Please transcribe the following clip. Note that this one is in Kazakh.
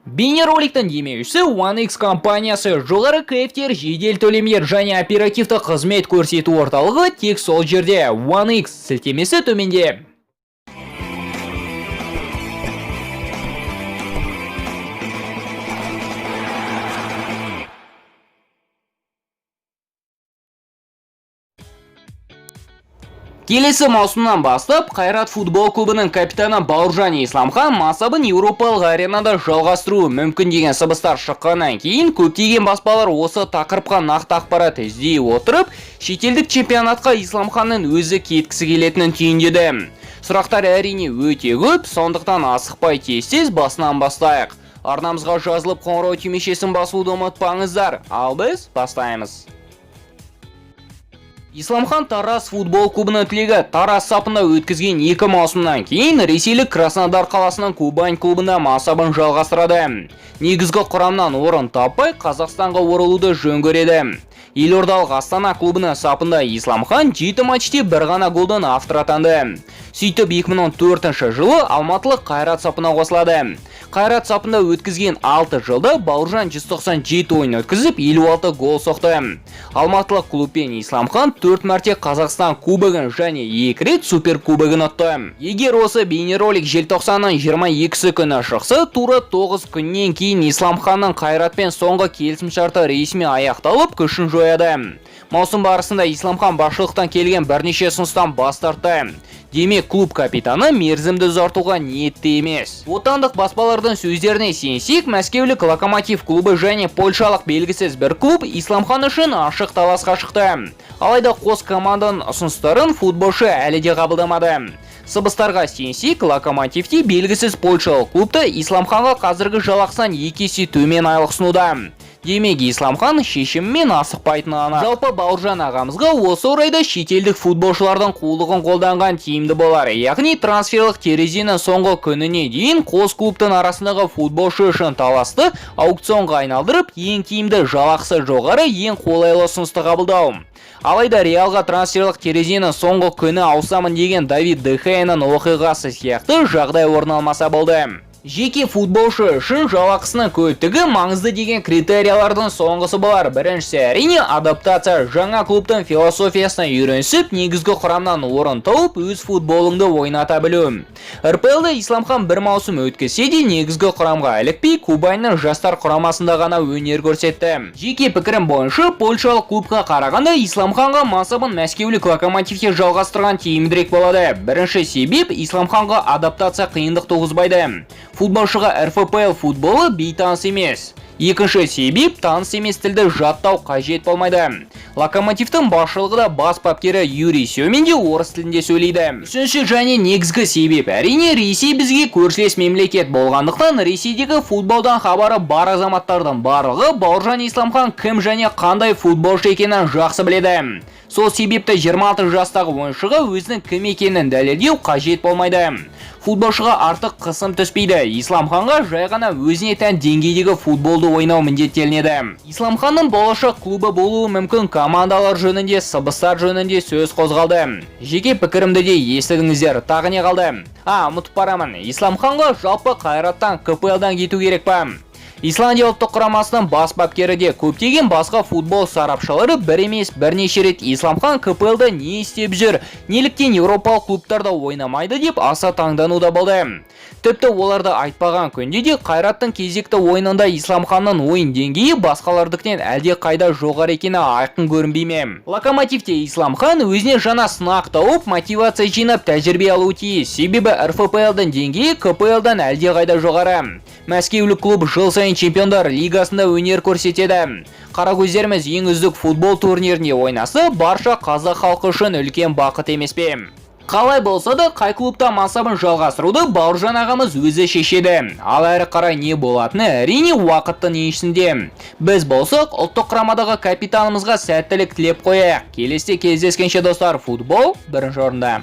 Бейнероликтің демеушісі One X компаниясы жоғары кайфтер, жедел төлемдер және оперативті қызмет көрсету орталығы тек сол жерде. One X сілтемесі төменде. Келесі маусымнан бастап Қайрат футбол клубының капитаны Бауыржан Исламхан масабын еуропалық аренада жалғастыруы мүмкін деген сыбыстар шыққаннан кейін көптеген баспалар осы тақырыпқа нақты ақпарат іздей отырып, шетелдік чемпионатқа Исламханның өзі кеткісі келетінін түйіндеді. Сұрақтар әрине өте көп, сондықтан асықпай тез басынан бастайық. Арнамызға жазылып қоңырау түймешесін басуды ұмытпаңыздар. Ал біз бастаймыз. Исламхан Тараз футбол клубының түлегі Тараз сапында өткізген 2 маусымнан кейін ресейлік Краснодар қаласының Кубань клубында масабын жалғастырады. Негізгі құрамнан орын таппай Қазақстанға оралуды жөн көреді. Елордалық Астана клубының сапында Исламхан 7 матчте бір ғана голдан автор атанды. Сөйтіп 2014 жылы Алматылық Қайрат сапына қосылады. Қайрат сапында өткізген 6 жылда Бауыржан 197 ойын өткізіп 56 гол соқты. Алматылық клубпен Исламхан 4 мәрте Қазақстан кубогын және 2 рет супер кубогын ұтты. Егер осы бейнеролик желтоқсанның 22-сі күні шықса, тура 9 күннен кейін Исламханның Қайратпен соңғы келісімшарты ресми аяқталып, күшін жояды. Маусым барысында Исламхан басшылықтан келген бірнеше ұсыныстан бас тартты. Демек, клуб капитаны мерзімді ұзартуға ниетті емес. Отандық баспалардың сөздеріне сенсек, Мәскеулік Локомотив клубы және польшалық белгісіз бір клуб Исламхан үшін ашық таласқа шықты. Алайда қос команданың ұсыныстарын футболшы әлі де қабылдамады. Сыбыстарға сенсек, Локомотивте белгісіз польшалық клубты Исламханға қазіргі жалақысынан 2 есе төмен айлық ұсынуда. Демек, Исламхан шешіммен асықпайтыны анық. Жалпы Бауыржан ағамызға осы орайда шетелдік футболшылардың қулығын қолданған тиімді болар. Яғни трансферлік терезенің соңғы күніне дейін қос клубтың арасындағы футболшы үшін таласты аукционға айналдырып, ең тиімді жалақысы жоғары, ең қолайлы ұсынысты қабылдау. Алайда Реалға трансферлік терезенің соңғы күні ауысамын деген Давид Де Геаның оқиғасы сияқты жағдай орын алмаса болды. Жеке футболшы үшін жалақысының көптігі маңызды деген критериялардың соңғысы болар. Біріншісі әрине адаптация, жаңа клубтың философиясына үйренсіп, негізгі құрамнан орын тауып, өз футболыңды ойната білу. РПЛ-да Исламхан бір маусым өткізсе де негізгі құрамға ілікпей, Кубаньның жастар құрамасында ғана өнер көрсетті. Жеке пікірім бойынша, польшалық клубқа қарағанда Исламханға масабын Мәскеулік Локомотивте жалғастырған тиімдірек болады. Бірінші себеп Исламханға адаптация қиындық туғызбайды. Футболшыға РФПЛ футболы бейтаныс емес. Екінші себеп таныс емес тілді жаттау қажет болмайды. Локомотивтің басшылығы да бас бапкері Юрий Семин де орыс тілінде сөйлейді. Үшінші және негізгі себеп әрине Ресей бізге көршілес мемлекет болғандықтан Ресейдегі футболдан хабары бар азаматтардың барлығы Бауыржан Исламхан кім және қандай футболшы екенін жақсы біледі. Сол себепті 26 жастағы ойыншыға өзінің кім екенін дәлелдеу қажет болмайды. Футболшыға артық қысым түспейді. Исламханға жай ғана өзіне тән деңгейдегі футболды ойнау міндеттелінеді. Исламханның болашақ клубы болуы мүмкін командалар жөнінде, сыбыстар жөнінде сөз қозғалды. Жеке пікірімді де естідіңіздер. Тағы не қалды? Ұмытып барамын. Исламханға жалпы Қайраттан КПЛ-дан кету керек па? Исландия ұлттық құрамасының бас бапкері де көптеген басқа футбол сарапшылары бір емес бірнеше рет Исламхан КПЛ-да не істеп жүр, неліктен еуропалық клубтарда ойнамайды деп аса таңдануда болды. Тіпті оларды айтпаған күнде де Қайраттың кезекті ойынында Исламханның ойын деңгейі басқалардықтен әлде қайда жоғары екені айқын көрінбей ме? Локомотивте Исламхан өзіне жаңа сынақ тауып, мотивация жинап тәжірибе алуы тиіс. Себебі РФПЛ-дің деңгейі КПЛ-дан әлде қайда жоғары. Мәскеулік клуб жыл сайын чемпиондар лигасында өнер көрсетеді. Қаракөздеріміз ең үздік футбол турниріне ойнаса, барша қазақ халқы үшін үлкен бақыт емес пе? Қалай болса да, қай клубта мансабын жалғастыруды Бауыржан ағамыз өзі шешеді. Ал әрі қарай не болатыны әрине уақыттың еншісінде. Біз болсақ, ұлттық құрамадағы капитанымызға сәттілік тілеп қояйық. Келесте кездескенше достар, футбол бірінші орында.